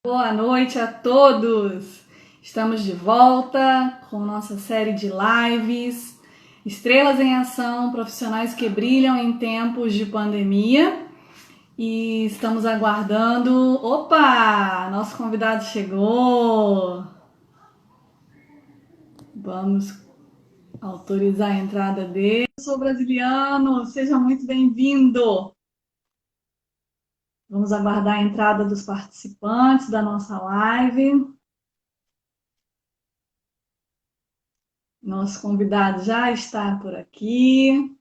Boa noite a todos! Estamos de volta com nossa série de lives Estrelas em Ação, profissionais que brilham em tempos de pandemia. E estamos aguardando. Opa! Nosso convidado chegou! Vamos autorizar a entrada dele. Eu sou brasiliano, seja muito bem-vindo! Vamos aguardar a entrada dos participantes da nossa live. Nosso convidado já está por aqui.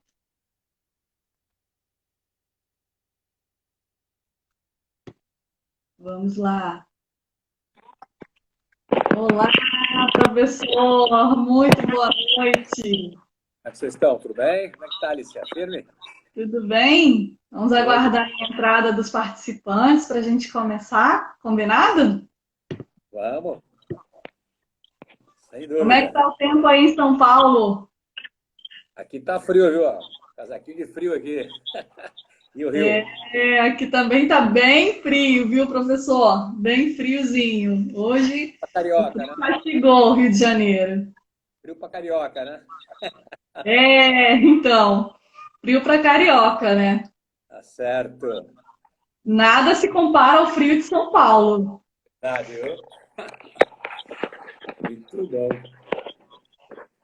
Vamos lá. Olá, professor. Muito boa noite. Como é que vocês estão? Tudo bem? Como é que tá, Alicia? Firme? Tudo bem? Vamos Tudo. aguardar a entrada dos participantes para a gente começar. Combinado? Vamos, sem Como é que dúvida. está o tempo aí em São Paulo? Aqui tá frio, viu? Casaquinho de frio aqui. E o Rio? Aqui também está bem frio, viu, professor? Bem friozinho. Hoje Pra o carioca, frio né? castigou o Rio de Janeiro. Frio pra carioca, né? Então, frio para carioca, né? Tá certo. Nada se compara ao frio de São Paulo. Tá, viu? Muito bom.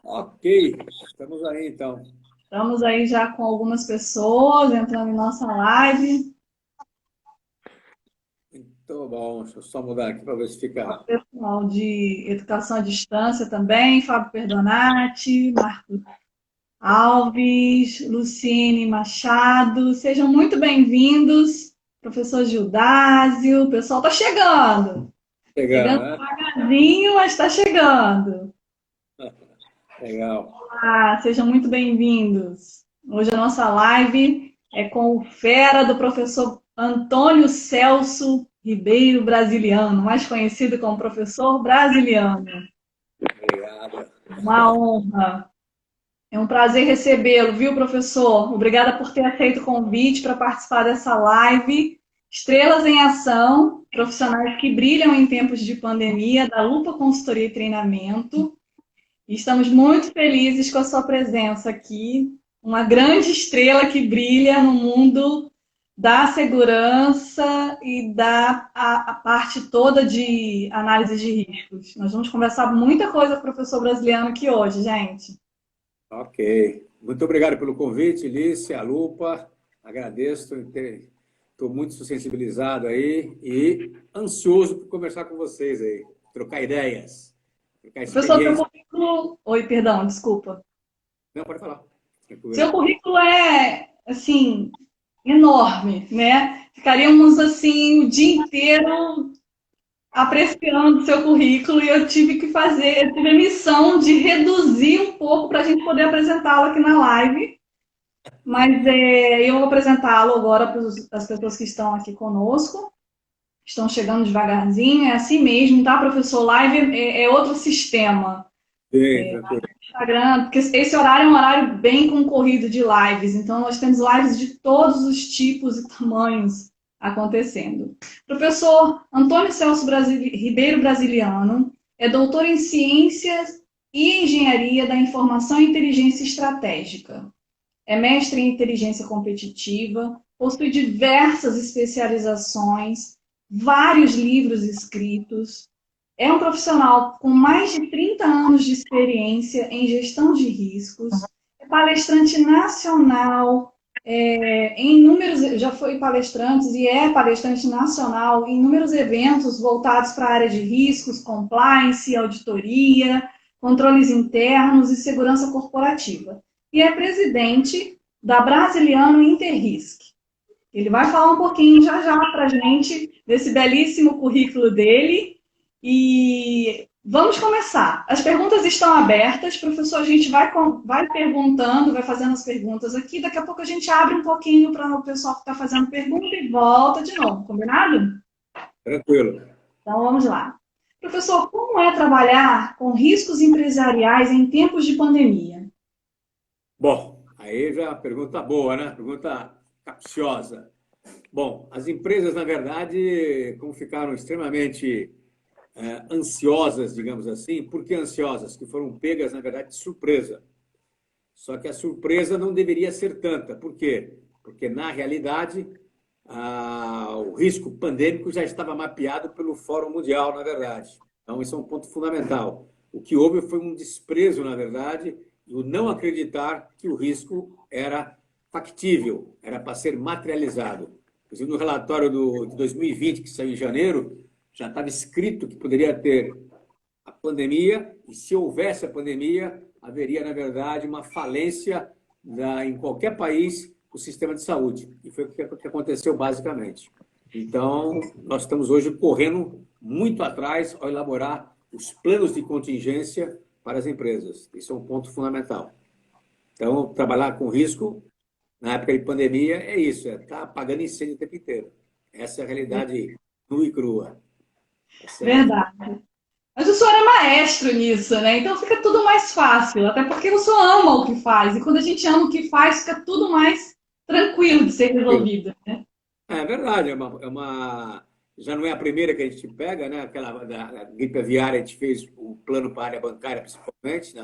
Ok, estamos aí então. Estamos aí já com algumas pessoas entrando em nossa live. Muito bom. Deixa eu só mudar aqui para ver se O fica. pessoal de educação à distância também, Fábio Perdonati, Marcos Alves, Luciene Machado, sejam muito bem-vindos. Professor Gildásio, o pessoal está chegando. Chegando, Chegando né? devagarzinho, mas está chegando. Legal. Sejam muito bem-vindos. Hoje a nossa live é com o fera do professor Antônio Celso Ribeiro Brasiliano, mais conhecido como professor brasiliano. Obrigado. Uma honra. É um prazer recebê-lo, viu, professor? Obrigada por ter aceito o convite para participar dessa live. Estrelas em Ação, profissionais que brilham em tempos de pandemia, da Lupa Consultoria e Treinamento. E estamos muito felizes com a sua presença aqui, uma grande estrela que brilha no mundo da segurança e a parte toda de análise de riscos. Nós vamos conversar muita coisa com o professor brasiliano aqui hoje, gente. Ok. Muito obrigado pelo convite, Lícia, Lupa. Agradeço. Estou muito sensibilizado aí e ansioso por conversar com vocês aí, trocar ideias, trocar Professor, seu experiência. currículo. Oi, perdão, desculpa. Não, pode falar. Seu Tranquilo. currículo é, assim, enorme, né? Ficaríamos, assim, o dia inteiro apreciando o seu currículo e eu tive a missão de reduzir um pouco para a gente poder apresentá-lo aqui na live, mas eu vou apresentá-lo agora para as pessoas que estão aqui conosco, estão chegando devagarzinho, é assim mesmo, tá, professor? Live é outro sistema. Sim, tranquilo. Instagram, porque esse horário é um horário bem concorrido de lives, então nós temos lives de todos os tipos e tamanhos acontecendo. Professor Antônio Celso Ribeiro Brasiliano é doutor em Ciências e Engenharia da Informação e Inteligência Estratégica. É mestre em Inteligência Competitiva, possui diversas especializações, vários livros escritos, é um profissional com mais de 30 anos de experiência em gestão de riscos, é palestrante nacional, em inúmeros, já foi palestrante e é palestrante nacional em inúmeros eventos voltados para a área de riscos, compliance, auditoria, controles internos e segurança corporativa. E é presidente da Brasiliano Interrisk. Ele vai falar um pouquinho já já para a gente desse belíssimo currículo dele e vamos começar. As perguntas estão abertas, professor, a gente vai perguntando, vai fazendo as perguntas aqui, daqui a pouco a gente abre um pouquinho para o pessoal que está fazendo pergunta e volta de novo, combinado? Tranquilo. Então vamos lá. Professor, como é trabalhar com riscos empresariais em tempos de pandemia? Bom, aí já é uma pergunta boa, né? Pergunta capciosa. Bom, as empresas, na verdade, como ficaram extremamente ansiosas, digamos assim, por que ansiosas? Que foram pegas, na verdade, de surpresa. Só que a surpresa não deveria ser tanta. Por quê? Porque, na realidade, o risco pandêmico já estava mapeado pelo Fórum Mundial, na verdade. Então, esse é um ponto fundamental. O que houve foi um desprezo, na verdade, e o não acreditar que o risco era factível, era para ser materializado. Inclusive, no relatório de 2020, que saiu em janeiro, já estava escrito que poderia ter a pandemia, e se houvesse a pandemia, haveria, na verdade, uma falência em qualquer país do sistema de saúde. E foi o que aconteceu, basicamente. Então, nós estamos hoje correndo muito atrás ao elaborar os planos de contingência para as empresas. Isso é um ponto fundamental. Então, trabalhar com risco na época de pandemia é isso, é estar apagando incêndio o tempo inteiro. Essa é a realidade nua e crua. Tá certo? Verdade. Mas o senhor é maestro nisso, né? Então fica tudo mais fácil, até porque o senhor ama o que faz. E quando a gente ama o que faz, fica tudo mais tranquilo de ser resolvido, né? É verdade, já não é a primeira que a gente pega, né? Aquela da gripe aviária, a gente fez o plano para a área bancária, principalmente,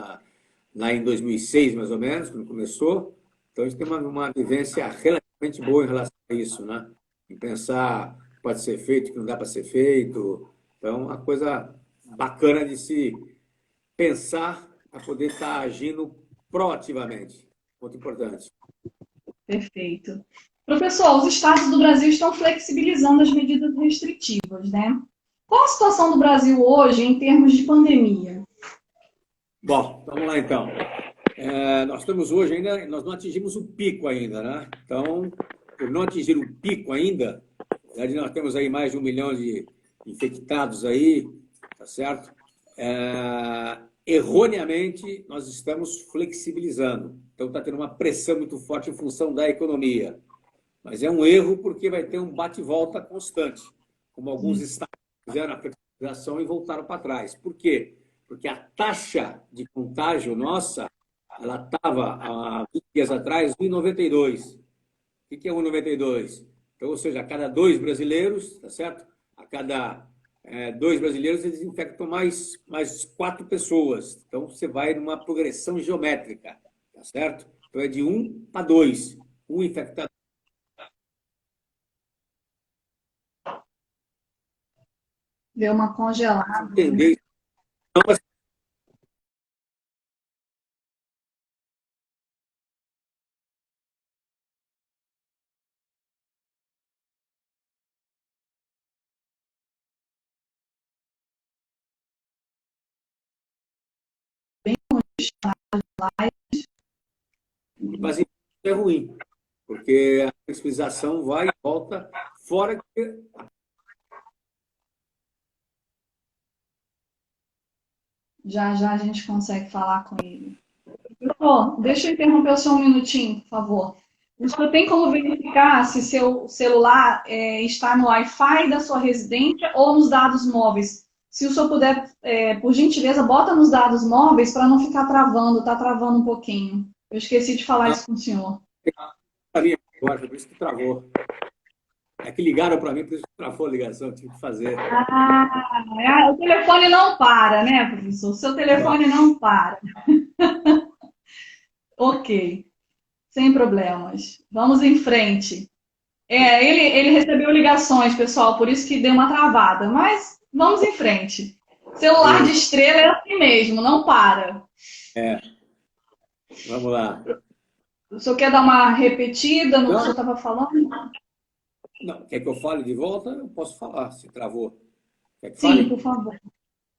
lá em 2006, mais ou menos, quando começou. Então, a gente tem uma vivência relativamente boa em relação a isso, né? Em pensar o que pode ser feito, o que não dá para ser feito. Então, uma coisa bacana de se pensar para poder estar agindo proativamente. Muito importante. Perfeito. Professor, os estados do Brasil estão flexibilizando as medidas restritivas, né? Qual a situação do Brasil hoje em termos de pandemia? Bom, vamos lá então. Nós estamos hoje ainda, nós não atingimos o pico ainda, né? Então, por não atingir o pico ainda, na verdade, nós temos aí mais de 1 milhão de infectados aí, tá certo? Erroneamente, nós estamos flexibilizando. Então, está tendo uma pressão muito forte em função da economia. Mas é um erro porque vai ter um bate-volta constante, como alguns estados fizeram a flexibilização e voltaram para trás. Por quê? Porque a taxa de contágio nossa, ela estava, há 20 dias atrás, 1,92. O que é 1,92? Então, ou seja, a cada 2 brasileiros, tá certo? A cada 2 brasileiros, eles infectam mais 4 pessoas. Então, você vai numa progressão geométrica, tá certo? Então, é de 1 para 2. Um infectado. Deu uma congelada. Entender. Então, mas isso é ruim, porque a flexibilização vai e volta, fora que Já já a gente consegue falar com ele. Professor, deixa eu interromper o senhor um minutinho, por favor. O senhor tem como verificar se seu celular está no Wi-Fi da sua residência ou nos dados móveis? Se o senhor puder, por gentileza, bota nos dados móveis para não ficar travando, está travando um pouquinho. Eu esqueci de falar isso com o senhor. agora, por isso que travou. É que ligaram para mim, por isso que travou a ligação, eu tive que fazer. O telefone não para, né, professor? O seu telefone não para. Ok, sem problemas. Vamos em frente. Ele recebeu ligações, pessoal, por isso que deu uma travada. Mas vamos em frente. Celular de estrela é assim mesmo, não para. Vamos lá. O senhor quer dar uma repetida no que o senhor estava falando? Não, quer que eu fale de volta? Eu posso falar, se travou. Quer que Sim, fale? por favor.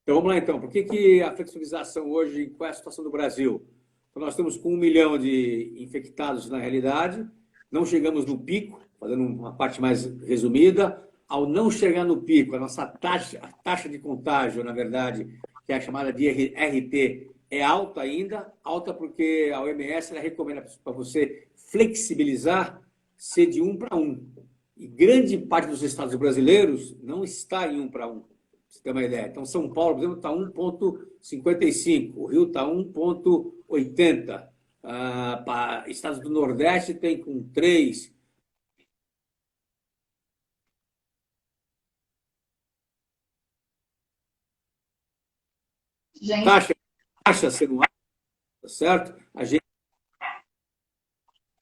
Então, vamos lá, então. Por que a flexibilização hoje, qual é a situação do Brasil? Então, nós estamos com 1 milhão de infectados na realidade, não chegamos no pico, fazendo uma parte mais resumida. Ao não chegar no pico, a taxa de contágio, na verdade, que é a chamada de RT, é alta ainda, alta porque a OMS ela recomenda para você flexibilizar ser de 1 para 1. E grande parte dos estados brasileiros não está em 1 para 1. Você tem uma ideia. Então, São Paulo, por exemplo, está 1,55. O Rio está 1,80. Estados do Nordeste tem com 3. Gente, taxa sendo alta, tá certo? A gente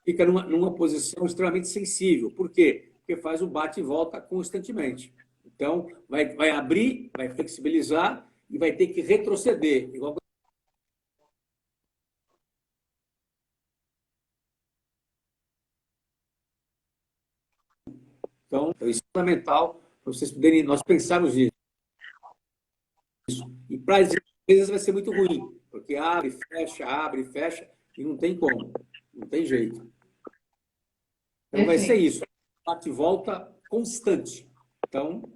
fica numa posição extremamente sensível. Por quê? Porque faz o bate e volta constantemente. Então, vai abrir, vai flexibilizar e vai ter que retroceder. Igual. Então, isso é fundamental para vocês poderem, nós pensarmos nisso. E para as empresas vai ser muito ruim, porque abre, fecha, e não tem como, não tem jeito. Então, vai ser perfeito. isso, bate e volta constante. Então,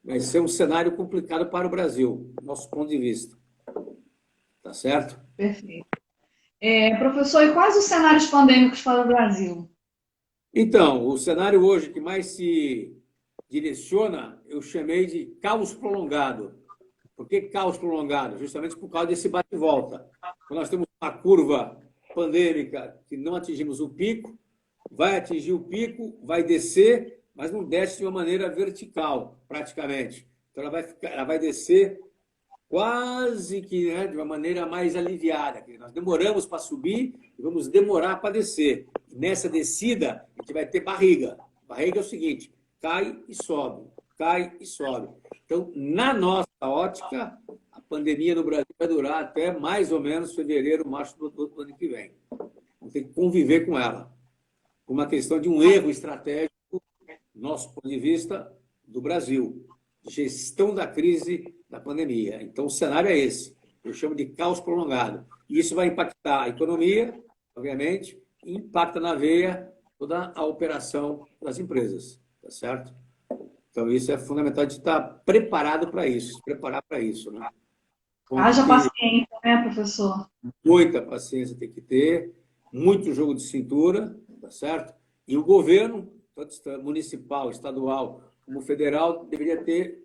vai ser um cenário complicado para o Brasil, do nosso ponto de vista. Tá certo? Perfeito. Professor, e quais os cenários pandêmicos para o Brasil? Então, o cenário hoje que mais se direciona, eu chamei de caos prolongado. Por que caos prolongado? Justamente por causa desse bate e volta. Quando nós temos uma curva pandêmica que não atingimos o pico, vai atingir o pico, vai descer, mas não desce de uma maneira vertical, praticamente. Então, ela vai descer quase que, né, de uma maneira mais aliviada. Nós demoramos para subir e vamos demorar para descer. Nessa descida, a gente vai ter barriga. Barriga é o seguinte, cai e sobe, cai e sobe. Então, na nossa ótica, a pandemia no Brasil vai durar até mais ou menos fevereiro, março do ano que vem. Vamos ter que conviver com ela. Uma questão de um erro estratégico, do nosso ponto de vista, do Brasil. Gestão da crise da pandemia. Então, o cenário é esse. Eu chamo de caos prolongado. E isso vai impactar a economia, obviamente, e impacta na veia toda a operação das empresas. Tá certo? Então, isso é fundamental de estar preparado para isso, se preparar para isso, né? Ponto Haja que paciência, né, professor? muita paciência tem que ter, muito jogo de cintura, tá certo? E o governo, tanto municipal, estadual como federal,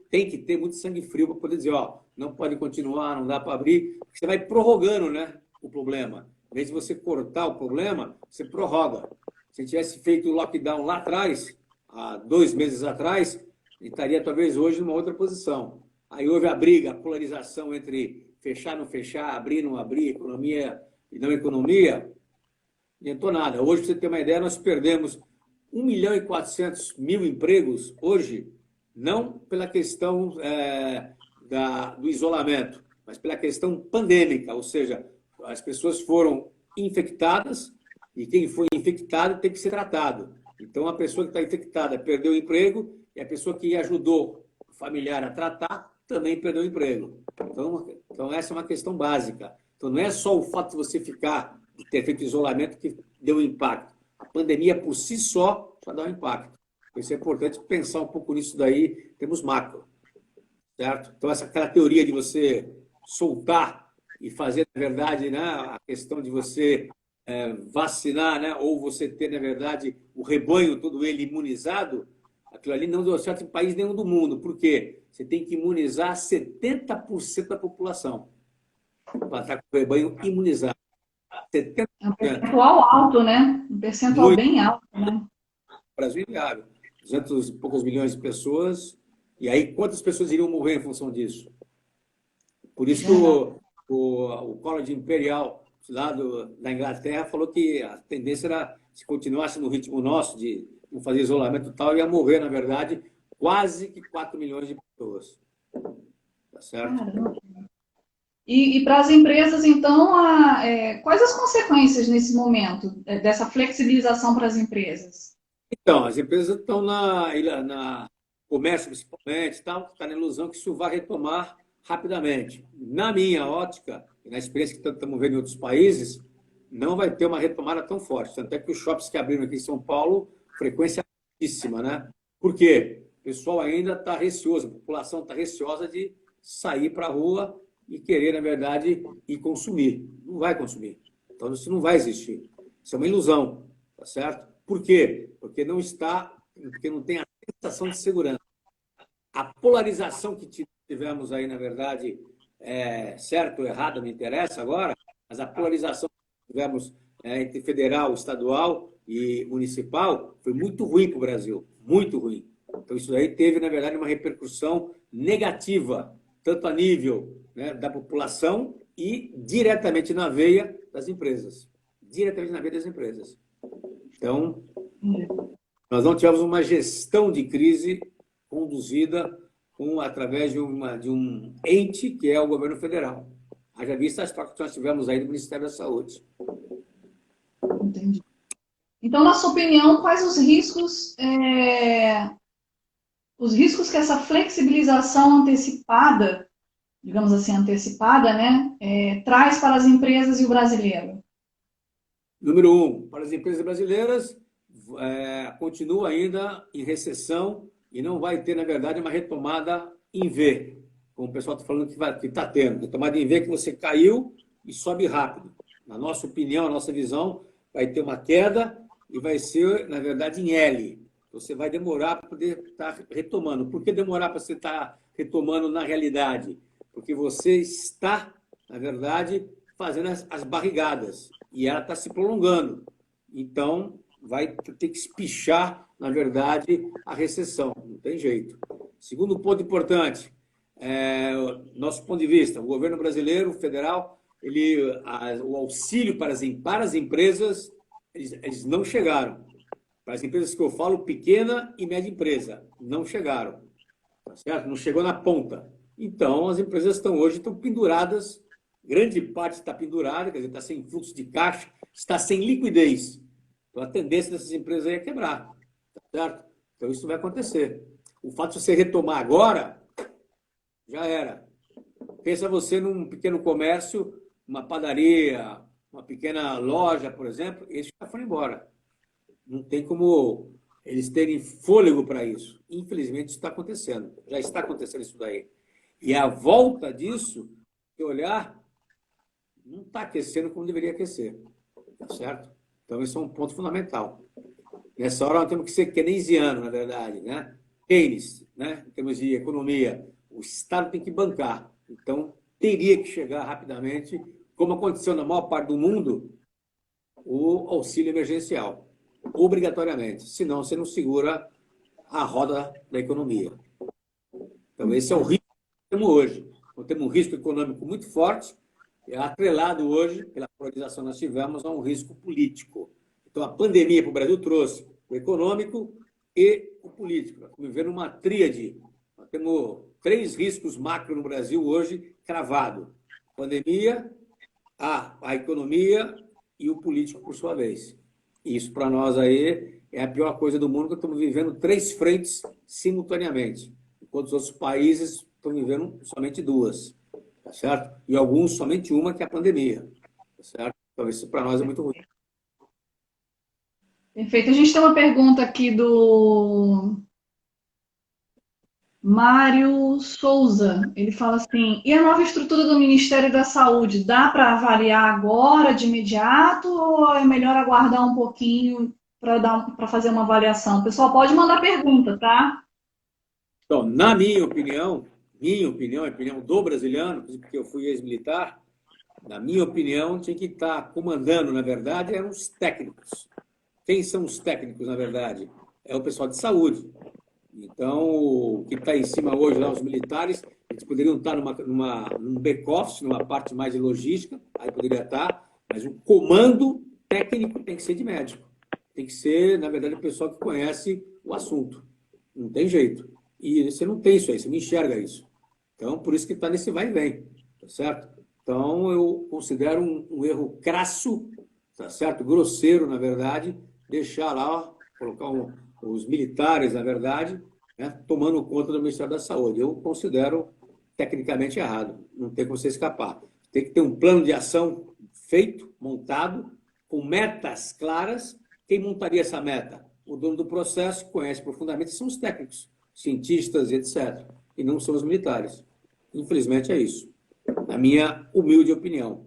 tem que ter muito sangue frio para poder dizer, ó, não pode continuar, não dá para abrir, porque você vai prorrogando, né, o problema. Em vez de você cortar o problema, você prorroga. Se tivesse feito o lockdown lá atrás, há 2 meses atrás, ele estaria talvez hoje numa outra posição. Aí houve a briga, a polarização entre fechar, não fechar, abrir, não abrir, economia e não economia, não adiantou nada. Hoje, para você ter uma ideia, nós perdemos 1.400.000 empregos hoje, não pela questão do isolamento, mas pela questão pandêmica, ou seja, as pessoas foram infectadas e quem foi infectado tem que ser tratado. Então, a pessoa que está infectada perdeu o emprego e a pessoa que ajudou o familiar a tratar também perdeu o emprego. Então, essa é uma questão básica. Então, não é só o fato de você de ter feito isolamento que deu um impacto. A pandemia, por si só, já dá um impacto. Por isso é importante pensar um pouco nisso daí, temos macro, certo? Então, aquela teoria de você soltar e fazer, na verdade, né, a questão de você vacinar, né, ou você ter, na verdade, o rebanho todo ele imunizado, aquilo ali não deu certo em país nenhum do mundo. Por quê? Você tem que imunizar 70% da população para estar com o rebanho imunizado. 70%. É um percentual alto, né? Um percentual Muito. bem alto, né? O Brasil é viável. 200 e poucos milhões de pessoas. E aí, quantas pessoas iriam morrer em função disso? Por isso que o College Imperial, lá da Inglaterra, falou que a tendência era, se continuasse no ritmo nosso, de não fazer isolamento e tal, ia morrer, na verdade, quase que 4 milhões de pessoas. Tá certo? Caramba. E para as empresas, então, quais as consequências nesse momento dessa flexibilização para as empresas? Então, as empresas estão na comércio, principalmente, está na ilusão que isso vai retomar rapidamente. Na minha ótica, e na experiência que estamos vendo em outros países, não vai ter uma retomada tão forte. Tanto é que os shoppings que abriram aqui em São Paulo, frequência altíssima, né? Por quê? O pessoal ainda está receoso, a população está receosa de sair para a rua e querer, na verdade, ir consumir. Não vai consumir. Então, isso não vai existir. Isso é uma ilusão, tá certo? Por quê? Porque não tem a sensação de segurança. A polarização que tivemos aí, na verdade, certo ou errado, não interessa agora, mas a polarização que tivemos entre federal, estadual e municipal foi muito ruim para o Brasil, muito ruim. Então, isso aí teve, na verdade, uma repercussão negativa tanto a nível, né, da população e diretamente na veia das empresas. Diretamente na veia das empresas. Então, nós não tivemos uma gestão de crise conduzida através de um ente que é o governo federal. Haja vista as trocas que nós tivemos aí do Ministério da Saúde. Entendi. Então, na sua opinião, quais os riscos que essa flexibilização antecipada, digamos assim, antecipada, né, traz para as empresas e o brasileiro? Número 1, para as empresas brasileiras, continua ainda em recessão e não vai ter, na verdade, uma retomada em V, como o pessoal está falando que está tendo. Retomada em V que você caiu e sobe rápido. Na nossa opinião, na nossa visão, vai ter uma queda e vai ser, na verdade, em L. Você vai demorar para poder estar retomando. Por que demorar para você estar retomando na realidade? Porque você está, na verdade, fazendo as barrigadas e ela está se prolongando. Então, vai ter que espichar, na verdade, a recessão. Não tem jeito. Segundo ponto importante, nosso ponto de vista, o governo brasileiro, federal, o auxílio para as empresas, eles não chegaram. Para as empresas que eu falo, pequena e média empresa, não chegaram. Tá certo? Não chegou na ponta. Então, as empresas hoje estão penduradas, grande parte está pendurada, quer dizer, está sem fluxo de caixa, está sem liquidez. Então, a tendência dessas empresas aí é quebrar. Tá certo? Então, isso vai acontecer. O fato de você retomar agora, já era. Pensa você num pequeno comércio, uma padaria, uma pequena loja, por exemplo, esses já foram embora. Não tem como eles terem fôlego para isso. Infelizmente, isso está acontecendo. Já está acontecendo isso daí. E a volta disso, se olhar, não está aquecendo como deveria aquecer. Tá certo? Então, esse é um ponto fundamental. Nessa hora, nós temos que ser keynesiano, na verdade, né? Keynes, né? Em termos de economia. O Estado tem que bancar. Então, teria que chegar rapidamente, como aconteceu na maior parte do mundo, o auxílio emergencial. Obrigatoriamente. Senão, você não segura a roda da economia. Então, esse é o risco que temos hoje. Nós temos um risco econômico muito forte, atrelado hoje, pela polarização que nós tivemos, a um risco político. Então, a pandemia para o Brasil trouxe o econômico e o político. Nós estamos vivendo uma tríade. Nós temos 3 riscos macro no Brasil hoje cravado. A pandemia, a economia e o político, por sua vez. Isso, para nós, aí é a pior coisa do mundo, que estamos vivendo 3 frentes simultaneamente, enquanto os outros países estão vivendo somente 2, tá certo? E alguns somente uma, que é a pandemia, tá certo? Então, isso para nós é muito ruim. Perfeito. A gente tem uma pergunta aqui do Mário Souza. Ele fala assim: e a nova estrutura do Ministério da Saúde, dá para avaliar agora, de imediato, ou é melhor aguardar um pouquinho para fazer uma avaliação? O pessoal pode mandar pergunta, tá? Então, na minha opinião, a opinião do brasiliano, porque eu fui ex-militar, na minha opinião, tinha que estar comandando, na verdade, eram os técnicos. Quem são os técnicos, na verdade? É o pessoal de saúde. Então, o que está em cima hoje, lá, os militares, eles poderiam estar num back-office, numa parte mais de logística, aí poderia estar, mas o comando técnico tem que ser de médico. Tem que ser, na verdade, o pessoal que conhece o assunto. Não tem jeito. E você não tem isso aí, você não enxerga isso. Então, por isso que está nesse vai e vem, tá certo? Então, eu considero um erro crasso, tá certo? Grosseiro, na verdade, deixar lá, colocar os militares, na verdade, né, tomando conta do Ministério da Saúde. Eu considero tecnicamente errado. Não tem como você escapar. Tem que ter um plano de ação feito, montado, com metas claras. Quem montaria essa meta? O dono do processo, que conhece profundamente, são os técnicos, cientistas, etc. E não são os militares. Infelizmente é isso. Na minha humilde opinião.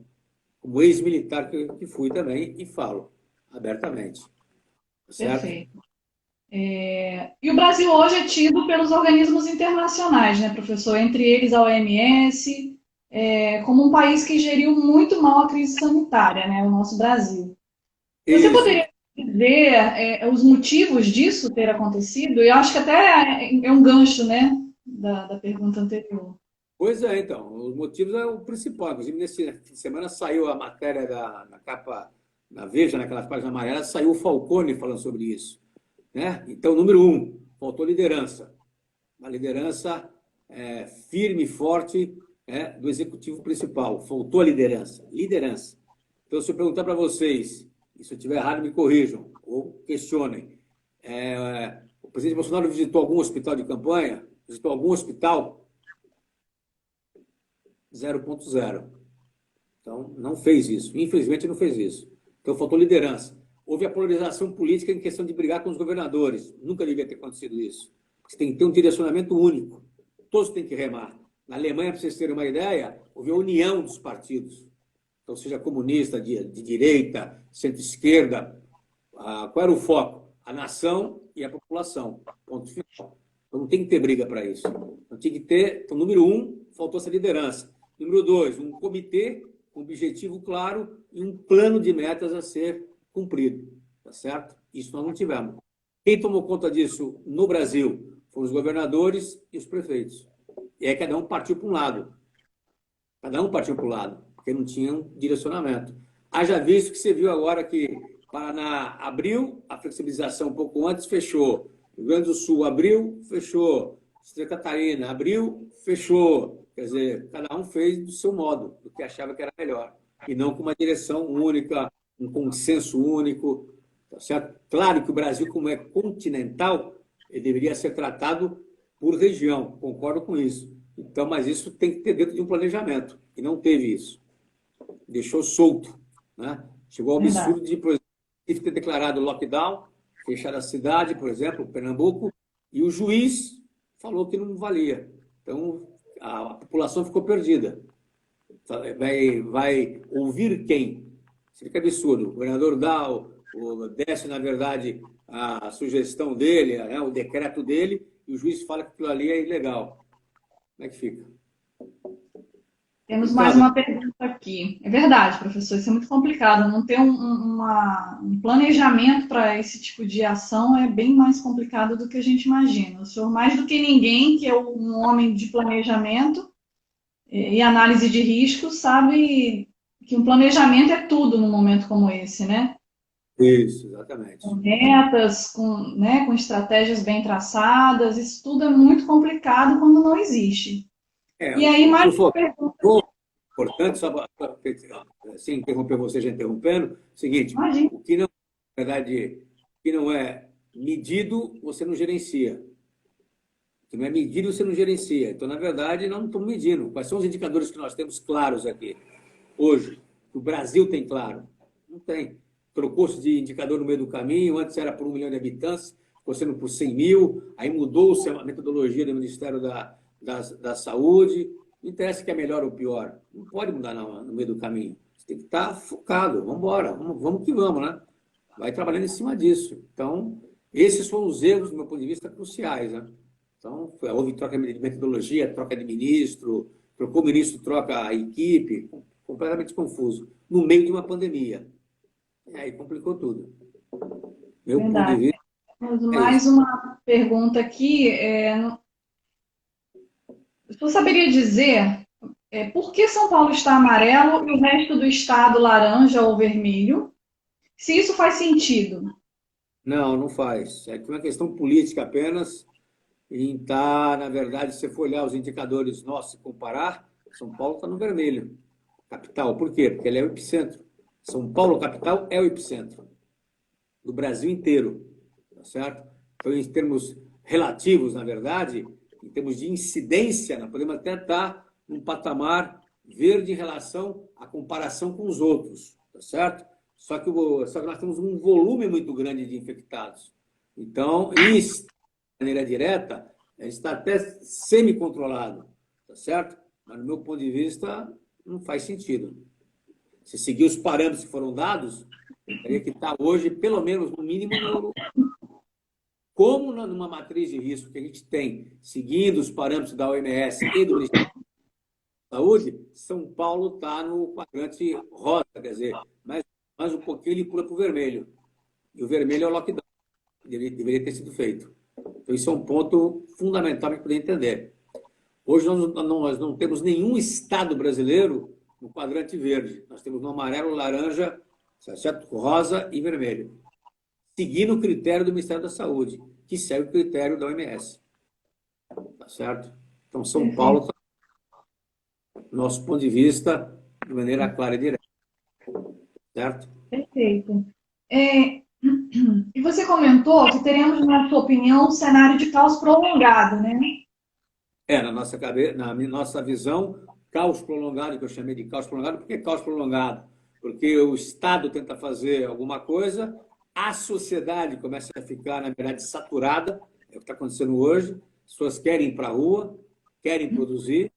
Como ex-militar que fui também, e falo abertamente. Certo? Perfeito. E o Brasil hoje é tido pelos organismos internacionais, né, professor? Entre eles a OMS, como um país que geriu muito mal a crise sanitária, né, o nosso Brasil. Você poderia dizer os motivos disso ter acontecido? Eu acho que até é um gancho, né, da pergunta anterior. Pois é, então, os motivos é o principal. Inclusive, nesse fim de semana saiu a matéria na capa, na Veja, naquelas páginas amarelas, saiu o Falcone falando sobre isso. Né? Então, número um, faltou liderança. Uma liderança firme e forte do executivo principal. Faltou a liderança. Liderança. Então, se eu perguntar para vocês, e se eu estiver errado, me corrijam ou questionem. O presidente Bolsonaro visitou algum hospital de campanha? Visitou algum hospital? 0,0. Então, não fez isso. Infelizmente, não fez isso. Então, faltou liderança. Houve a polarização política em questão de brigar com os governadores. Nunca devia ter acontecido isso. Você tem que ter um direcionamento único. Todos têm que remar. Na Alemanha, para vocês terem uma ideia, houve a união dos partidos. Então, seja comunista, de direita, centro-esquerda. Qual era o foco? A nação e a população. Ponto final. Então, não tem que ter briga para isso. Então, tinha que ter... Então, número um, faltou essa liderança. Número dois, um comitê com objetivo claro e um plano de metas a ser cumprido. Tá certo? Isso nós não tivemos. Quem tomou conta disso no Brasil foram os governadores e os prefeitos. E aí cada um partiu para um lado. Cada um partiu para um lado, porque não tinha um direcionamento. Haja visto que você viu agora que Paraná abriu, a flexibilização um pouco antes fechou. Rio Grande do Sul abriu, fechou. Santa Catarina abriu, fechou. Quer dizer, cada um fez do seu modo, do que achava que era melhor. E não com uma direção única, um consenso único. Tá certo? Claro que o Brasil, como é continental, ele deveria ser tratado por região. Concordo com isso. Então, mas isso tem que ter dentro de um planejamento. E não teve isso. Deixou solto. Né? Chegou ao absurdo de, por exemplo, ter declarado lockdown, fechar a cidade, por exemplo, Pernambuco, e o juiz falou que não valia. Então, a população ficou perdida. Vai ouvir quem? Isso fica absurdo. O governador desce, na verdade, a sugestão dele, né, o decreto dele, e o juiz fala que aquilo ali é ilegal. Como é que fica? Temos mais uma pergunta aqui. É verdade, professor, isso é muito complicado. Não ter um planejamento para esse tipo de ação é bem mais complicado do que a gente imagina. O senhor, mais do que ninguém, que é um homem de planejamento e análise de riscos, sabe que um planejamento é tudo num momento como esse, né? Isso, exatamente. Com metas, com estratégias bem traçadas, isso tudo é muito complicado quando não existe. E aí, mais uma pergunta. Importante, só sem interromper você, já interrompendo, seguinte, o que não, na verdade, o que não é medido, você não gerencia. O que não é medido, você não gerencia. Então, na verdade, nós não estamos medindo. Quais são os indicadores que nós temos claros aqui, hoje? Que o Brasil tem claro? Não tem. Trocou-se de indicador no meio do caminho, antes era por 1 milhão de habitantes, ficou sendo por 100 mil, aí mudou-se a metodologia do Ministério da Saúde. Não interessa que é melhor ou pior. Não pode mudar no meio do caminho. Você tem que estar focado. Vamos embora. Vamos que vamos, né? Vai trabalhando em cima disso. Então, esses foram os erros, do meu ponto de vista, cruciais, né? Então, houve troca de metodologia, troca de ministro, trocou o ministro, troca a equipe, completamente confuso, no meio de uma pandemia. E aí complicou tudo. Meu ponto de vista. Mais uma pergunta aqui. Você saberia dizer por que São Paulo está amarelo e o resto do estado laranja ou vermelho? Se isso faz sentido. Não, não faz. É uma questão política apenas. E está, na verdade, se você for olhar os indicadores nossos e comparar, São Paulo está no vermelho. Capital. Por quê? Porque ele é o epicentro. São Paulo, capital, é o epicentro do Brasil inteiro. Tá certo? Então, em termos relativos, na verdade, em termos de incidência, nós podemos até estar num patamar verde em relação à comparação com os outros, tá certo? Só que nós temos um volume muito grande de infectados. Então, isso, de maneira direta, está até semi-controlado, tá certo? Mas, no meu ponto de vista, não faz sentido. Se seguir os parâmetros que foram dados, teria que estar hoje, pelo menos, no mínimo, como numa matriz de risco que a gente tem, seguindo os parâmetros da OMS e do Ministério da Saúde, São Paulo está no quadrante rosa, quer dizer, mais um pouquinho ele pula para o vermelho. E o vermelho é o lockdown, deveria ter sido feito. Então, isso é um ponto fundamental para poder entender. Hoje nós não temos nenhum estado brasileiro no quadrante verde. Nós temos no amarelo, laranja, certo? Rosa e vermelho, seguindo o critério do Ministério da Saúde, que segue o critério da OMS. Tá certo? Então, São Paulo, nosso ponto de vista, de maneira clara e direta. Certo? Perfeito. E você comentou que teremos, na sua opinião, um cenário de caos prolongado, né? Na nossa cabeça, na nossa visão, caos prolongado, que eu chamei de caos prolongado. Por que caos prolongado? Porque o Estado tenta fazer alguma coisa, a sociedade começa a ficar, na verdade, saturada, é o que está acontecendo hoje, as pessoas querem ir para a rua, querem produzir,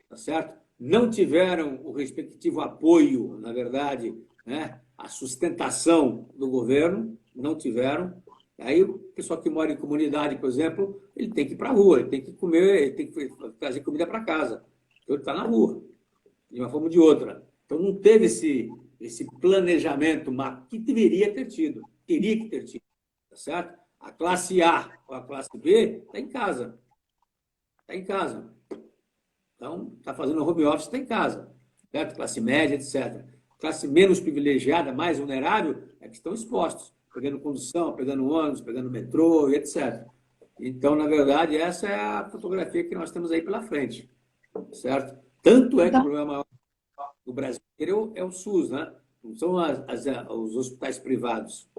tá certo? Não tiveram o respectivo apoio, na verdade, né? A sustentação do governo, não tiveram. Aí o pessoal que mora em comunidade, por exemplo, ele tem que ir para a rua, ele tem que comer, ele tem que trazer comida para casa. Então ele está na rua, de uma forma ou de outra. Então não teve esse planejamento que deveria ter tido, teria que ter tido, tá certo? A classe A ou a classe B está em casa. Está em casa. Então, está fazendo home office, está em casa. Certo? Classe média, etc. Classe menos privilegiada, mais vulnerável, é que estão expostos, pegando condução, pegando ônibus, pegando metrô, e etc. Então, na verdade, essa é a fotografia que nós temos aí pela frente. Certo? Tanto é que o problema maior do Brasil é o SUS, né? Não são os hospitais privados.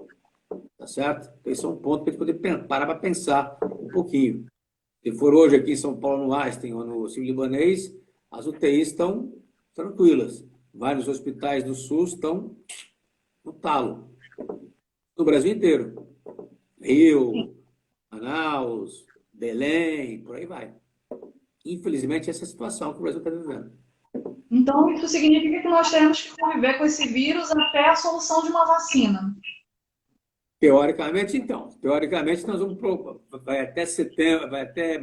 Tá certo? Então, esse é um ponto para a gente poder parar para pensar um pouquinho. Se for hoje aqui em São Paulo, no Einstein ou no Sírio-Libanês, as UTIs estão tranquilas. Vários hospitais do SUS estão no talo. No Brasil inteiro. Rio, Manaus, Belém, por aí vai. Infelizmente, essa é a situação que o Brasil está vivendo. Então, isso significa que nós temos que conviver com esse vírus até a solução de uma vacina. Teoricamente, então. Teoricamente, nós vamos vai até setembro, vai até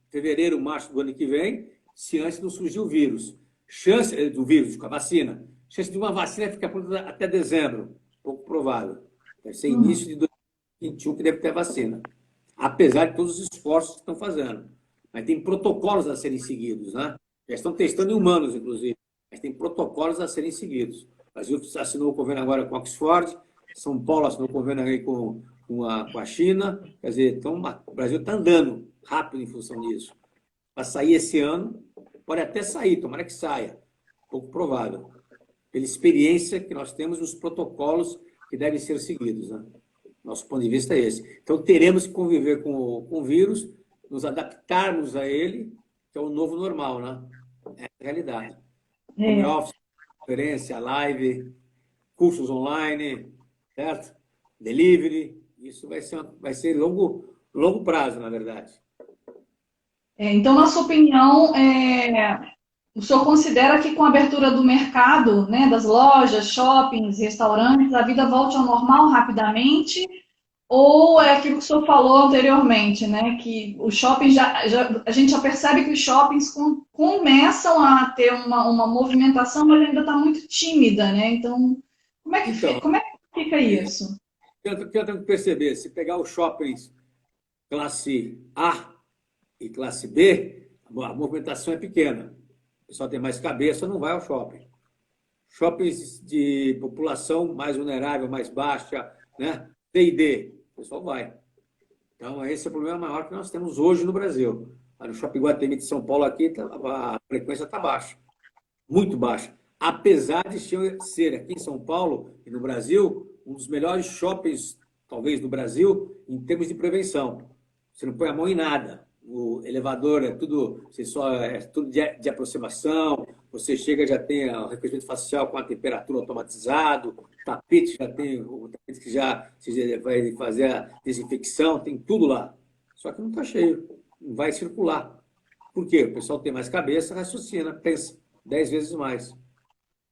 fevereiro, março do ano que vem, se antes não surgir o vírus. Chance do vírus com a vacina. Chance de uma vacina ficar pronta até dezembro. Pouco provável. Deve ser início de 2021 que deve ter a vacina. Apesar de todos os esforços que estão fazendo. Mas tem protocolos a serem seguidos, né? Já estão testando em humanos, inclusive. Mas tem protocolos a serem seguidos. O Brasil assinou o convênio agora com Oxford, São Paulo assinou o convênio aí com a China. Quer dizer, então, o Brasil está andando rápido em função disso. Para sair esse ano, pode até sair, tomara que saia. Pouco provável. Pela experiência que nós temos nos protocolos que devem ser seguidos, né? Nosso ponto de vista é esse. Então, teremos que conviver com o vírus, nos adaptarmos a ele, que é o novo normal, né? É a realidade. Home office, conferência, live, cursos online, certo? Delivery, isso vai ser longo prazo, na verdade. Então, na sua opinião, o senhor considera que com a abertura do mercado, né, das lojas, shoppings, restaurantes, a vida volte ao normal rapidamente? Ou é aquilo que o senhor falou anteriormente, né, que os shoppings a gente já percebe que os shoppings começam a ter uma movimentação, mas ainda está muito tímida, né? Então, como é que fica isso? Eu tenho que perceber, se pegar os shoppings classe A e classe B, a movimentação é pequena. O pessoal tem mais cabeça, não vai ao shopping. Shoppings de população mais vulnerável, mais baixa, né? C e D, o pessoal vai. Então, esse é o problema maior que nós temos hoje no Brasil. No Shopping Guatemi de São Paulo, aqui, a frequência está baixa. Muito baixa. Apesar de ser aqui em São Paulo e no Brasil, um dos melhores shoppings, talvez, do Brasil, em termos de prevenção. Você não põe a mão em nada. O elevador é tudo de aproximação, você chega já tem o reconhecimento facial com a temperatura automatizado, o tapete já tem o tapete que já vai fazer a desinfecção, tem tudo lá. Só que não está cheio, não vai circular. Por quê? O pessoal tem mais cabeça, raciocina, pensa 10 vezes mais.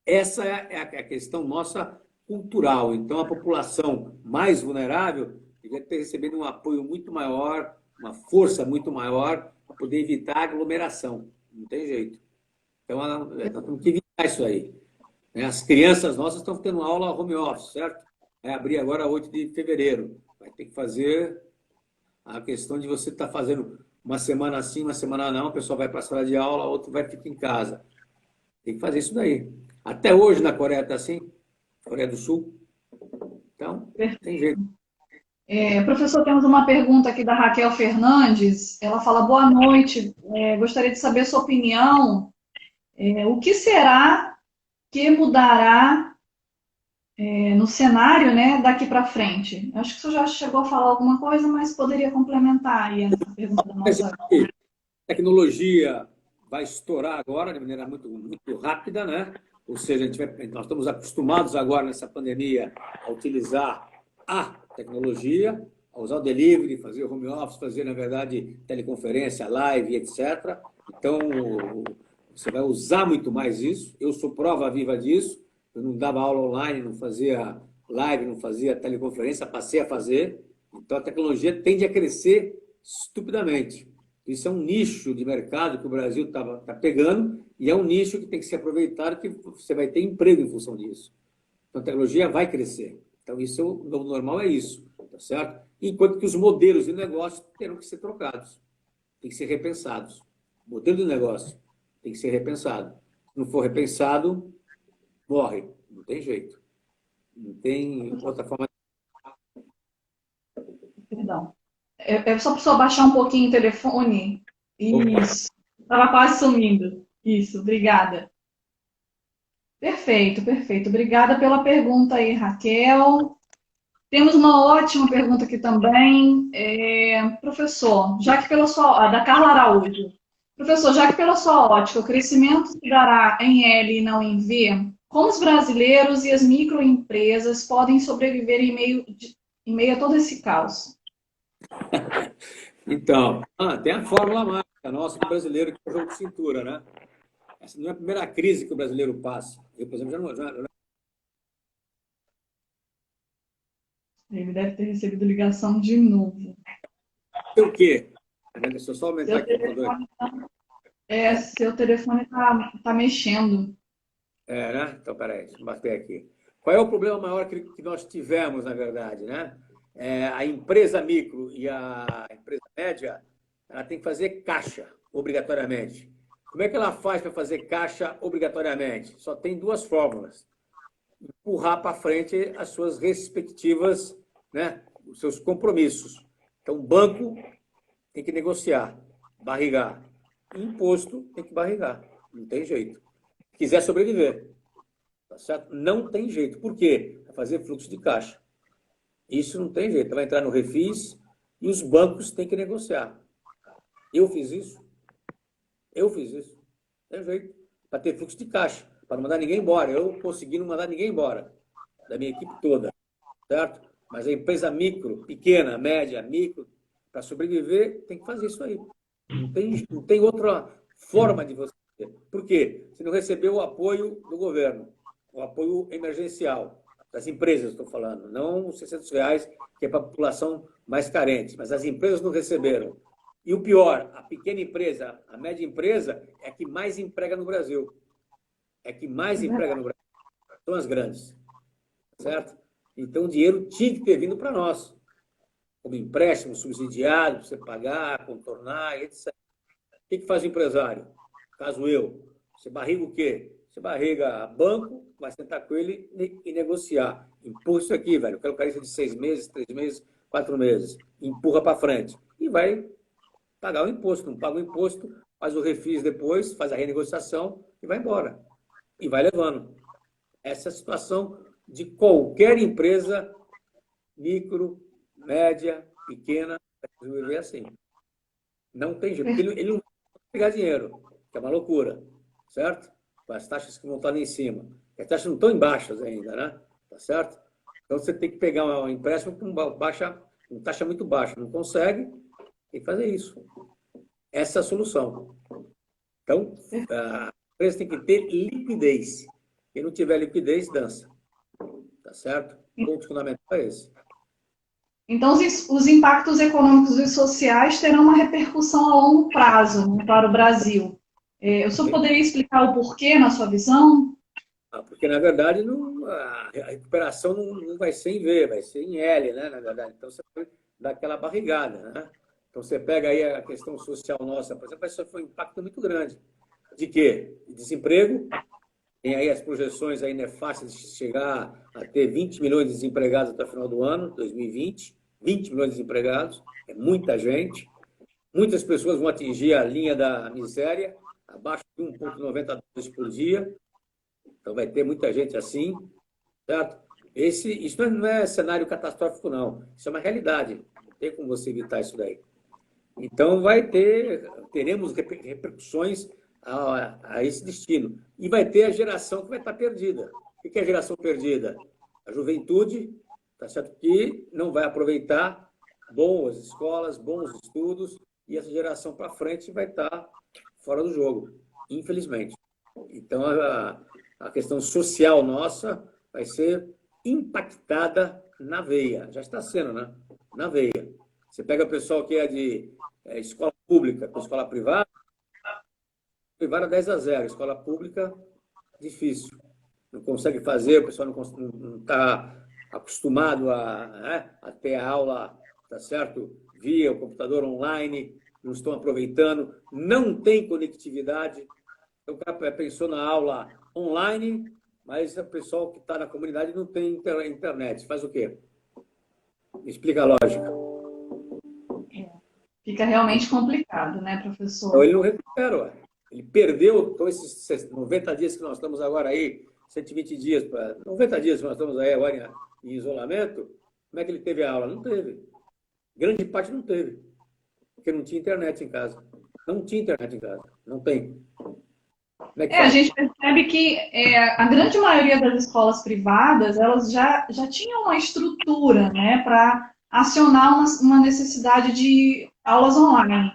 Essa é a questão nossa cultural. Então, a população mais vulnerável devia ter recebido um apoio muito maior, uma força muito maior para poder evitar a aglomeração. Não tem jeito. Então, nós temos que evitar isso aí. As crianças nossas estão tendo aula home office, certo? Vai abrir agora 8 de fevereiro. Vai ter que fazer a questão de você estar fazendo uma semana assim, uma semana não, o pessoal vai para a sala de aula, outro vai ficar em casa. Tem que fazer isso daí. Até hoje na Coreia está assim, Coreia do Sul. Então, tem jeito. Professor, temos uma pergunta aqui da Raquel Fernandes. Ela fala: boa noite, gostaria de saber a sua opinião. O que será que mudará no cenário, né, daqui para frente? Acho que o senhor já chegou a falar alguma coisa, mas poderia complementar aí a pergunta da nossa. A tecnologia vai estourar agora de maneira muito, muito rápida, né? Ou seja, nós estamos acostumados agora nessa pandemia a utilizar a tecnologia, a usar o delivery, fazer home office, fazer, na verdade, teleconferência, live, etc. Então, você vai usar muito mais isso. Eu sou prova viva disso. Eu não dava aula online, não fazia live, não fazia teleconferência, passei a fazer. Então, a tecnologia tende a crescer estupidamente. Isso é um nicho de mercado que o Brasil está pegando e é um nicho que tem que ser aproveitado, que você vai ter emprego em função disso. Então, a tecnologia vai crescer. Então, isso, o novo normal é isso, tá certo? Enquanto que os modelos de negócio terão que ser trocados, tem que ser repensados. O modelo de negócio tem que ser repensado. Se não for repensado, morre. Não tem jeito. Não tem outra forma. Perdão. É só para o senhor baixar um pouquinho o telefone. Isso. Estava quase sumindo. Isso, obrigada. Perfeito, perfeito. Obrigada pela pergunta aí, Raquel. Temos uma ótima pergunta aqui também. Professor, já que pela sua, da Carla Araújo. Professor, já que pela sua ótica o crescimento se dará em L e não em V, como os brasileiros e as microempresas podem sobreviver em meio a todo esse caos? Então, tem a fórmula mágica nossa do brasileiro, que é o jogo de cintura, né? Essa não é a primeira crise que o brasileiro passa. Eu, por exemplo, já. Ele deve ter recebido ligação de novo. Tem o quê? Deixa eu só aumentar Seu aqui o computador. telefone seu telefone tá mexendo. Né? Então, peraí, deixa eu bater aqui. Qual é o problema maior que nós tivemos, na verdade, né? A empresa micro e a empresa média, ela tem que fazer caixa, obrigatoriamente. Como é que ela faz para fazer caixa obrigatoriamente? Só tem duas fórmulas. Empurrar para frente as suas respectivas, né, os seus compromissos. Então, o banco tem que negociar, barrigar. Imposto tem que barrigar. Não tem jeito. Se quiser sobreviver. Tá certo? Não tem jeito. Por quê? Vai fazer fluxo de caixa. Isso não tem jeito. Vai entrar no refis e os bancos têm que negociar. Eu fiz isso. Eu fiz isso. Não tem jeito. Para ter fluxo de caixa. Para não mandar ninguém embora. Eu consegui não mandar ninguém embora. Da minha equipe toda. Certo? Mas a empresa micro, pequena, média, micro, para sobreviver, tem que fazer isso aí. Não tem outra forma de você. Por quê? Você não recebeu o apoio do governo, o apoio emergencial das empresas, estou falando, não os R$ 600, que é para a população mais carente, mas as empresas não receberam. E o pior, a pequena empresa, a média empresa, é a que mais emprega no Brasil. É a que mais emprega no Brasil. São as grandes. Certo? Então, o dinheiro tinha que ter vindo para nós, como empréstimo subsidiado, para você pagar, contornar, etc. O que faz o empresário? Caso eu, você barriga o quê? Você barriga banco, vai sentar com ele e negociar. Empurra isso aqui, velho. Eu quero carência de 6 meses, 3 meses, 4 meses. Empurra para frente. E vai pagar o imposto. Não paga o imposto, faz o refis depois, faz a renegociação e vai embora. E vai levando. Essa é a situação de qualquer empresa, micro, média, pequena, vai viver assim. Não tem jeito. Porque ele não vai pegar dinheiro, que é uma loucura, certo? Com as taxas que vão estar lá em cima. As taxas não estão em baixas ainda, né? Tá certo? Então você tem que pegar um empréstimo com taxa muito baixa. Não consegue, tem que fazer isso. Essa é a solução. Então, a empresa tem que ter liquidez. Quem não tiver liquidez, dança. Tá certo? O ponto fundamental é esse. Então, os impactos econômicos e sociais terão uma repercussão a longo prazo, né, para o Brasil. O senhor poderia explicar o porquê, na sua visão? Porque, na verdade, a recuperação não vai ser em V, vai ser em L, né? Na verdade. Então, você vai dar aquela barrigada, né? Então, você pega aí a questão social nossa, por exemplo, isso foi um impacto muito grande. De quê? Desemprego. Tem aí as projeções aí nefastas de chegar a ter 20 milhões de desempregados até o final do ano, 2020. 20 milhões de desempregados, é muita gente. Muitas pessoas vão atingir a linha da miséria, abaixo de 1,90 dólares por dia. Então, vai ter muita gente assim, certo? Isso não é cenário catastrófico, não. Isso é uma realidade. Não tem como você evitar isso daí. Então, teremos repercussões a esse destino. E vai ter a geração que vai estar perdida. O que é a geração perdida? A juventude, tá certo? Que não vai aproveitar boas escolas, bons estudos, e essa geração para frente vai estar fora do jogo, infelizmente. Então, a questão social nossa vai ser impactada na veia. Já está sendo, né? Na veia. Você pega o pessoal que é de escola pública com escola privada 10-0. Escola pública, difícil. Não consegue fazer, o pessoal não está acostumado a ter a aula, tá certo? Via o computador online, não estão aproveitando, não tem conectividade. Então, o cara pensou na aula online, mas o pessoal que está na comunidade não tem internet. Faz o quê? Me explica a lógica. Fica realmente complicado, né, professor? Então, ele não recupera, ué. Ele perdeu então, esses 90 dias que nós estamos agora aí, 120 dias, 90 dias que nós estamos aí agora em isolamento. Como é que ele teve a aula? Não teve. Grande parte não teve. Porque não tinha internet em casa. Não tinha internet em casa. Não tem. A gente percebe que a grande maioria das escolas privadas, elas já tinham uma estrutura, né, para acionar uma necessidade de aulas online.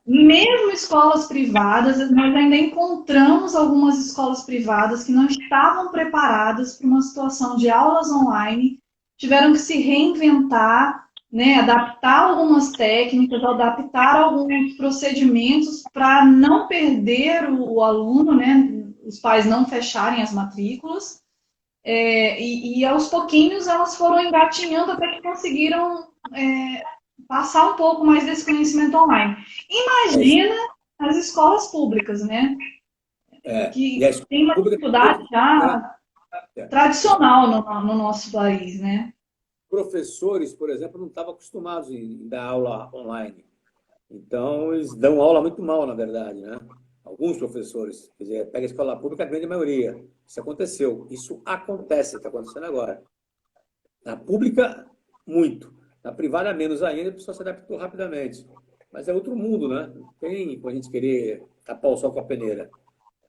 Mesmo escolas privadas, nós ainda encontramos algumas escolas privadas que não estavam preparadas para uma situação de aulas online, tiveram que se reinventar, né, adaptar algumas técnicas, adaptar alguns procedimentos para não perder o aluno, né, os pais não fecharem as matrículas, e aos pouquinhos elas foram engatinhando até que conseguiram passar um pouco mais desse conhecimento online. Imagina as escolas públicas, né, que tem uma dificuldade já tradicional no nosso país, né? Professores, por exemplo, não estavam acostumados em dar aula online. Então, eles dão aula muito mal, na verdade, né? Alguns professores, quer dizer, pega a escola pública, a grande maioria. Isso aconteceu. Isso acontece, está acontecendo agora. Na pública, muito. Na privada, menos ainda, a pessoa se adaptou rapidamente. Mas é outro mundo, né? Não tem como a gente querer tapar o sol com a peneira.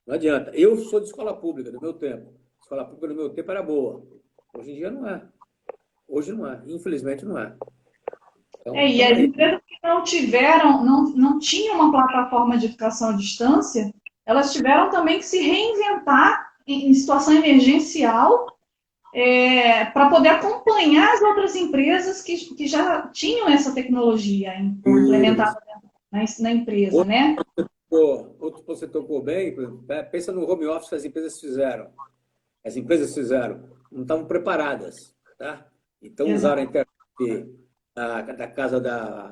Não adianta. Eu sou de escola pública, do meu tempo. A escola pública do meu tempo era boa. Hoje em dia não é. Hoje não é. Infelizmente não é. Então, e as empresas que não tinham uma plataforma de educação à distância, elas tiveram também que se reinventar em situação emergencial para poder acompanhar as outras empresas que já tinham essa tecnologia implementada na empresa, né? Outro que você tocou bem, pensa no home office que as empresas fizeram. As empresas fizeram, não estavam preparadas, tá? Então, usaram a internet da casa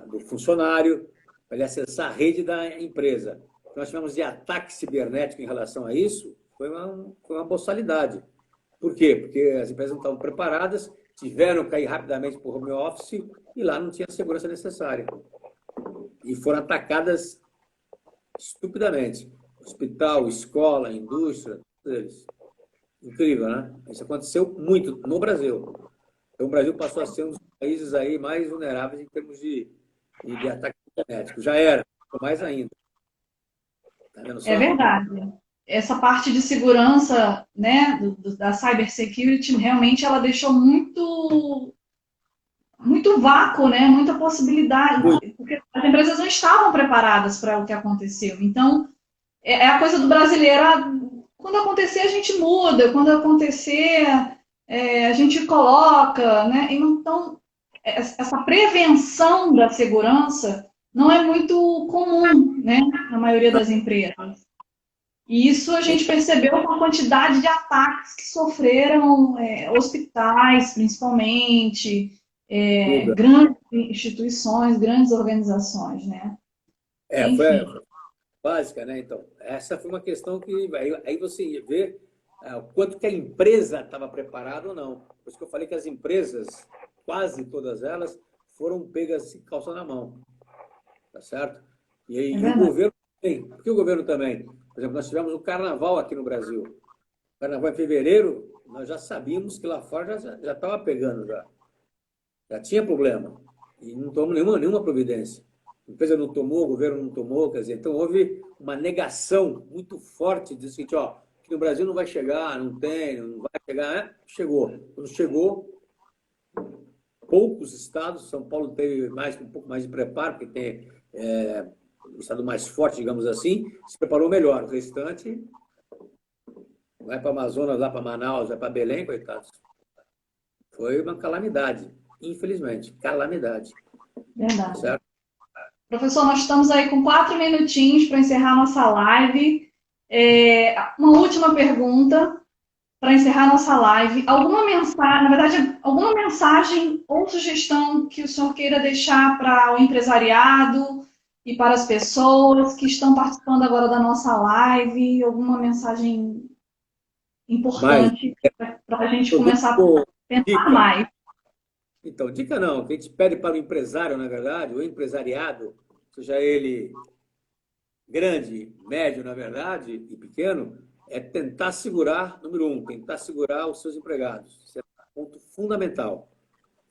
do funcionário para ele acessar a rede da empresa. Nós tivemos de ataque cibernético em relação a isso, foi uma boçalidade. Por quê? Porque as empresas não estavam preparadas, tiveram que cair rapidamente para o home office e lá não tinha a segurança necessária. E foram atacadas estupidamente. Hospital, escola, indústria, todos eles. Incrível, né? Isso aconteceu muito no Brasil. Então, o Brasil passou a ser um dos países aí mais vulneráveis em termos de ataque cibernético. Já era, mais ainda. Tá vendo só? É verdade. Essa parte de segurança, né, da cybersecurity, realmente ela deixou muito vácuo, né, muita possibilidade, porque as empresas não estavam preparadas para o que aconteceu. Então, é a coisa do brasileiro, quando acontecer a gente muda, quando acontecer a gente coloca, né? Então, essa prevenção da segurança não é muito comum, né, na maioria das empresas. E isso a gente percebeu com a quantidade de ataques que sofreram hospitais, principalmente, Tudo. grandes instituições, grandes organizações, né? Foi Enfim, básica, né? Então, essa foi uma questão que aí você vê o quanto que a empresa estava preparada ou não. Por isso que eu falei que as empresas, quase todas elas, foram pegas de calça na mão, tá certo? E, é aí, e o verdade. governo também. Por que o governo também? Por exemplo, nós tivemos o carnaval aqui no Brasil. O carnaval em fevereiro, nós já sabíamos que lá fora já estava pegando já. Já tinha problema. E não tomou nenhuma providência. A empresa não tomou, o governo não tomou, quer dizer, então houve uma negação muito forte de seguinte, ó, que no Brasil não vai chegar, não tem, não vai chegar, né? Chegou. Quando chegou, poucos estados, São Paulo teve um pouco mais de preparo, porque tem o estado mais forte, digamos assim, se preparou melhor. O restante vai para Amazonas, lá para Manaus, vai para Belém, coitados. Foi uma calamidade, infelizmente, calamidade, tá Verdade. certo? Professor, nós estamos aí com 4 minutinhos para encerrar nossa live. Uma última pergunta para encerrar nossa live. Alguma mensagem, na verdade, alguma mensagem ou sugestão que o senhor queira deixar para o empresariado e para as pessoas que estão participando agora da nossa live? Alguma mensagem Mas, importante para a gente eu começar a dou pensar dica. mais? Então, dica não, o que a gente pede para o empresário, na verdade, o empresariado, seja ele grande, médio, na verdade, e pequeno, é tentar segurar, número um, tentar segurar os seus empregados. Isso é um ponto fundamental.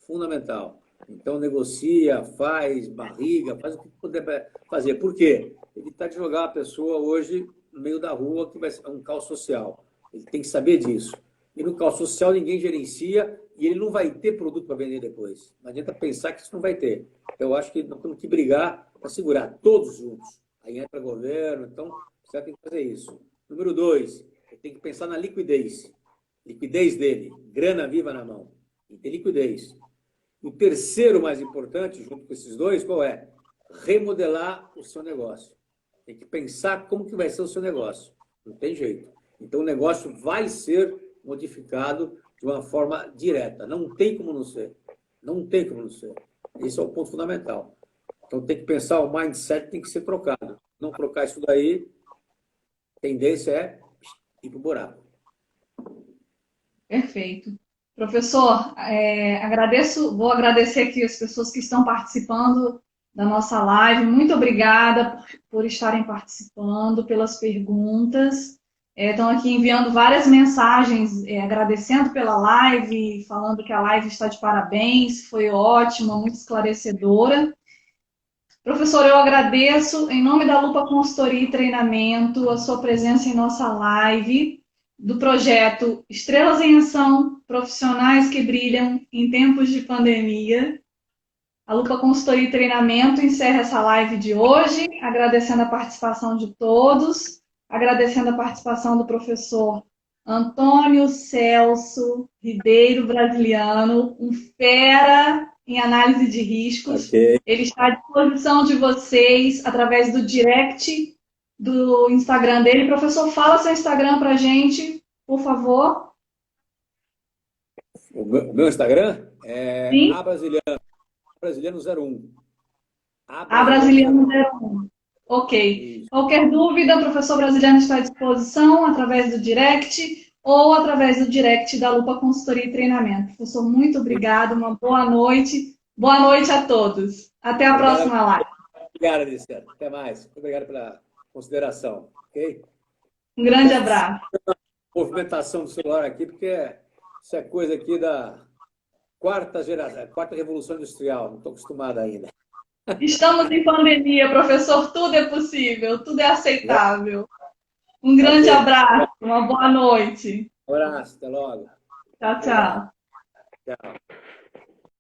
Fundamental. Então, negocia, faz barriga, faz o que puder fazer. Por quê? Evitar de jogar a pessoa hoje no meio da rua, que vai ser um caos social. Ele tem que saber disso. E no caos social ninguém gerencia e ele não vai ter produto para vender depois. Não adianta pensar que isso não vai ter. Então, eu acho que nós temos que brigar para segurar todos juntos. Aí entra governo, então você tem que fazer isso. Número dois, tem que pensar na liquidez. Liquidez dele, grana viva na mão. Tem que ter liquidez. O terceiro mais importante, junto com esses dois, qual é? Remodelar o seu negócio. Tem que pensar como que vai ser o seu negócio. Não tem jeito. Então, o negócio vai ser modificado de uma forma direta. Não tem como não ser. Não tem como não ser. Esse é o ponto fundamental. Então, tem que pensar, o mindset tem que ser trocado. Não trocar isso daí, a tendência é ir para o buraco. Perfeito. Professor, vou agradecer aqui as pessoas que estão participando da nossa live. Muito obrigada por estarem participando, pelas perguntas. Estão aqui enviando várias mensagens, agradecendo pela live, falando que a live está de parabéns, foi ótima, muito esclarecedora. Professor, eu agradeço, em nome da Lupa Consultoria e Treinamento, a sua presença em nossa live do projeto Estrelas em Ação, Profissionais que Brilham em Tempos de Pandemia. A Lupa Consultoria e Treinamento encerra essa live de hoje, agradecendo a participação de todos, agradecendo a participação do professor Antônio Celso Ribeiro Brasiliano, um fera em análise de riscos. Ok. Ele está à disposição de vocês através do direct do Instagram dele. Professor, fala seu Instagram para a gente, por favor. O meu Instagram é Sim, abrasiliano01. a Abrasiliano Brasiliano 01. 01. Ok. Isso. Qualquer dúvida, o professor Brasiliano está à disposição através do direct ou através do direct da Lupa Consultoria e Treinamento. Professor, muito obrigado, uma boa noite. Boa noite a todos. Até a Obrigado, próxima live. obrigado, Alicia. Até mais. Muito obrigado pela consideração. Ok? Um grande abraço. Movimentação do celular aqui, porque isso é coisa aqui da quarta geração, quarta revolução industrial. Não estou acostumado ainda. Estamos em pandemia, professor, tudo é possível, tudo é aceitável. Um grande Ok. abraço, uma boa noite. Um abraço, até logo. Tchau, Obrigado. tchau. Tchau.